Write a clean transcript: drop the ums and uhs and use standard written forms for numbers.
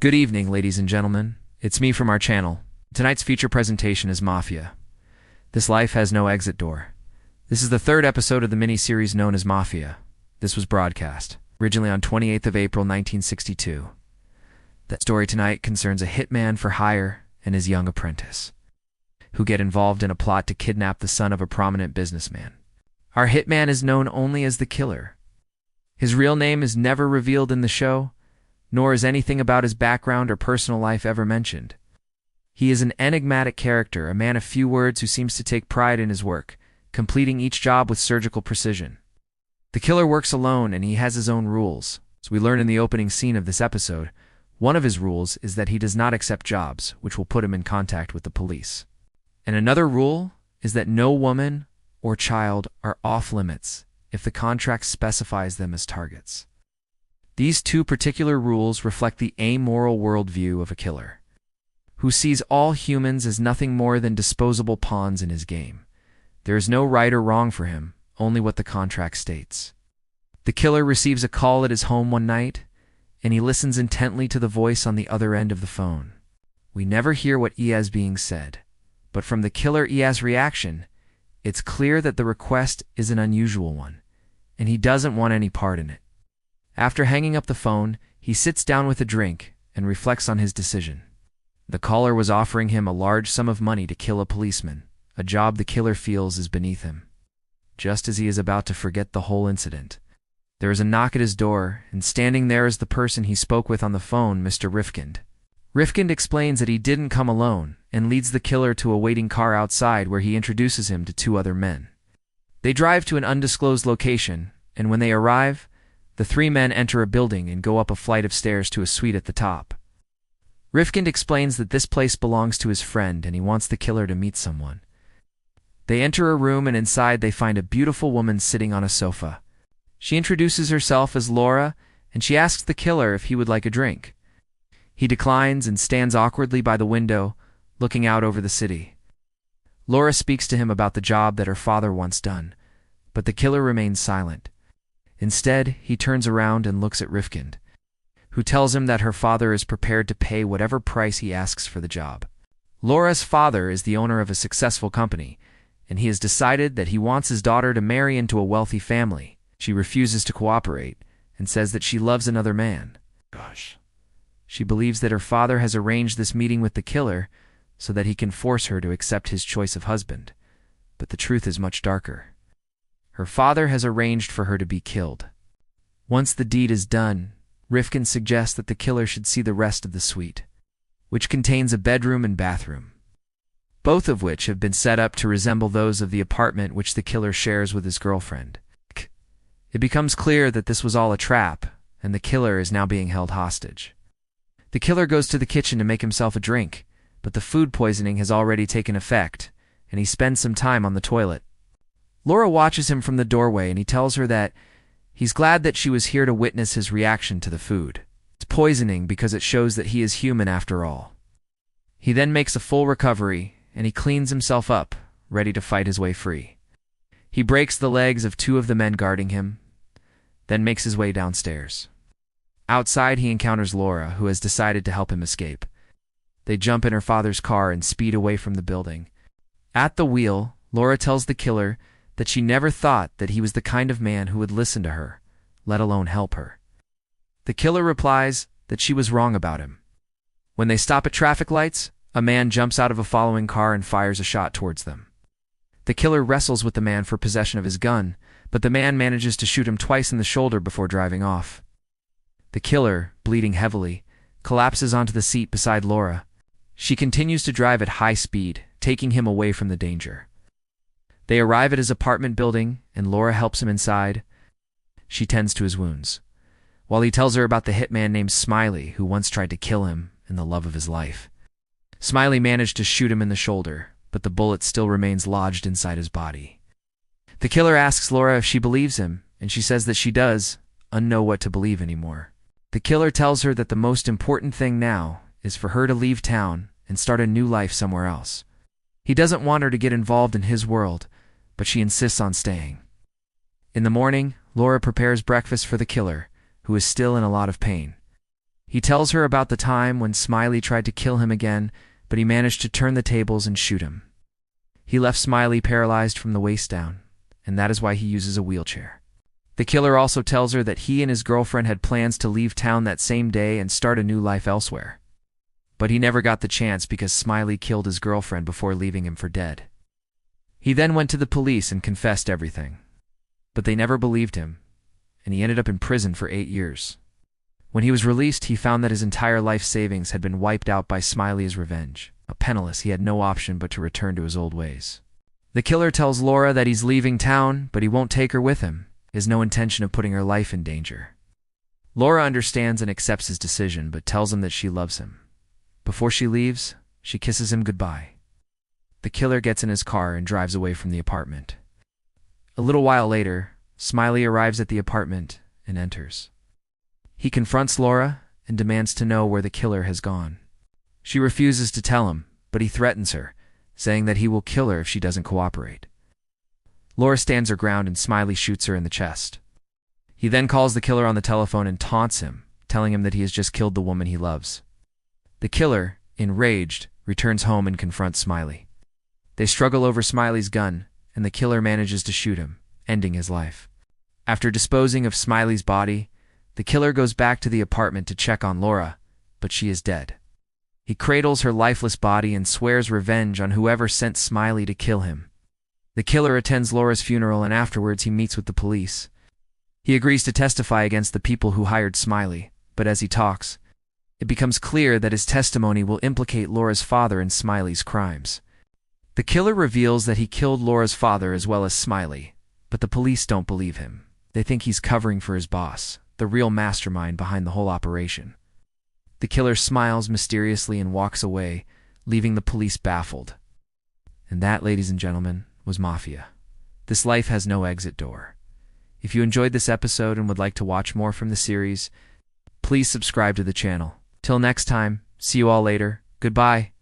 Good evening, ladies and gentlemen. It's me from our channel. Tonight's feature presentation is Mafia. This life has no exit door. This is the third episode of the mini-series known as Mafia. This was broadcast, originally on 28th of April 1962. The story tonight concerns a hitman for hire and his young apprentice, who get involved in a plot to kidnap the son of a prominent businessman. Our hitman is known only as the Killer. His real name is never revealed in the show, nor is anything about his background or personal life ever mentioned. He is an enigmatic character, a man of few words who seems to take pride in his work, completing each job with surgical precision. The Killer works alone and he has his own rules. As we learn in the opening scene of this episode, one of his rules is that he does not accept jobs, which will put him in contact with the police. And another rule is that no woman or child are off limits if the contract specifies them as targets. These two particular rules reflect the amoral worldview of a killer, who sees all humans as nothing more than disposable pawns in his game. There is no right or wrong for him, only what the contract states. The Killer receives a call at his home one night, and he listens intently to the voice on the other end of the phone. We never hear what is being said, but from the Killer EA's reaction, it's clear that the request is an unusual one, and he doesn't want any part in it. After hanging up the phone, he sits down with a drink and reflects on his decision. The caller was offering him a large sum of money to kill a policeman, a job the Killer feels is beneath him. Just as he is about to forget the whole incident, there is a knock at his door, and standing there is the person he spoke with on the phone, Mr. Rifkind. Rifkind explains that he didn't come alone and leads the Killer to a waiting car outside where he introduces him to two other men. They drive to an undisclosed location, and when they arrive, the three men enter a building and go up a flight of stairs to a suite at the top. Rifkind explains that this place belongs to his friend and he wants the Killer to meet someone. They enter a room and inside they find a beautiful woman sitting on a sofa. She introduces herself as Laura and she asks the Killer if he would like a drink. He declines and stands awkwardly by the window, looking out over the city. Laura speaks to him about the job that her father once done, but the Killer remains silent. Instead, he turns around and looks at Rifkind, who tells him that her father is prepared to pay whatever price he asks for the job. Laura's father is the owner of a successful company, and he has decided that he wants his daughter to marry into a wealthy family. She refuses to cooperate and says that she loves another man. She believes that her father has arranged this meeting with the Killer so that he can force her to accept his choice of husband. But the truth is much darker. Her father has arranged for her to be killed. Once the deed is done, Rifkind suggests that the Killer should see the rest of the suite, which contains a bedroom and bathroom, both of which have been set up to resemble those of the apartment which the Killer shares with his girlfriend. It becomes clear that this was all a trap, and the Killer is now being held hostage. The Killer goes to the kitchen to make himself a drink, but the food poisoning has already taken effect, and he spends some time on the toilet. Laura watches him from the doorway and he tells her that he's glad that she was here to witness his reaction to the food. It's poisoning because it shows that he is human after all. He then makes a full recovery and he cleans himself up, ready to fight his way free. He breaks the legs of two of the men guarding him, then makes his way downstairs. Outside he encounters Laura, who has decided to help him escape. They jump in her father's car and speed away from the building. At the wheel, Laura tells the Killer that she never thought that he was the kind of man who would listen to her, let alone help her. The Killer replies that she was wrong about him. When they stop at traffic lights, a man jumps out of a following car and fires a shot towards them. The Killer wrestles with the man for possession of his gun, but the man manages to shoot him twice in the shoulder before driving off. The Killer, bleeding heavily, collapses onto the seat beside Laura. She continues to drive at high speed, taking him away from the danger. They arrive at his apartment building, and Laura helps him inside. She tends to his wounds, while he tells her about the hitman named Smiley, who once tried to kill him and the love of his life. Smiley managed to shoot him in the shoulder, but the bullet still remains lodged inside his body. The Killer asks Laura if she believes him, and she says that she does, unknow what to believe anymore. The Killer tells her that the most important thing now is for her to leave town and start a new life somewhere else. He doesn't want her to get involved in his world, but she insists on staying. In the morning, Laura prepares breakfast for the Killer, who is still in a lot of pain. He tells her about the time when Smiley tried to kill him again, but he managed to turn the tables and shoot him. He left Smiley paralyzed from the waist down, and that is why he uses a wheelchair. The killer also tells her that he and his girlfriend had plans to leave town that same day and start a new life elsewhere. But he never got the chance because Smiley killed his girlfriend before leaving him for dead. He then went to the police and confessed everything. But they never believed him, and he ended up in prison for 8 years. When he was released, he found that his entire life savings had been wiped out by Smiley's revenge. Penniless, he had no option but to return to his old ways. The killer tells Laura that he's leaving town, but he won't take her with him. He has no intention of putting her life in danger. Laura understands and accepts his decision, but tells him that she loves him. Before she leaves, she kisses him goodbye. The killer gets in his car and drives away from the apartment. A little while later, Smiley arrives at the apartment and enters. He confronts Laura and demands to know where the killer has gone. She refuses to tell him, but he threatens her, saying that he will kill her if she doesn't cooperate. Laura stands her ground and Smiley shoots her in the chest. He then calls the killer on the telephone and taunts him, telling him that he has just killed the woman he loves. The killer, enraged, returns home and confronts Smiley. They struggle over Smiley's gun, and the killer manages to shoot him, ending his life. After disposing of Smiley's body, the killer goes back to the apartment to check on Laura, but she is dead. He cradles her lifeless body and swears revenge on whoever sent Smiley to kill him. The killer attends Laura's funeral and afterwards he meets with the police. He agrees to testify against the people who hired Smiley, but as he talks, it becomes clear that his testimony will implicate Laura's father in Smiley's crimes. The killer reveals that he killed Laura's father as well as Smiley, but the police don't believe him. They think he's covering for his boss, the real mastermind behind the whole operation. The killer smiles mysteriously and walks away, leaving the police baffled. And that, ladies and gentlemen, was Mafia. This life has no exit door. If you enjoyed this episode and would like to watch more from the series, please subscribe to the channel. Till next time, see you all later. Goodbye.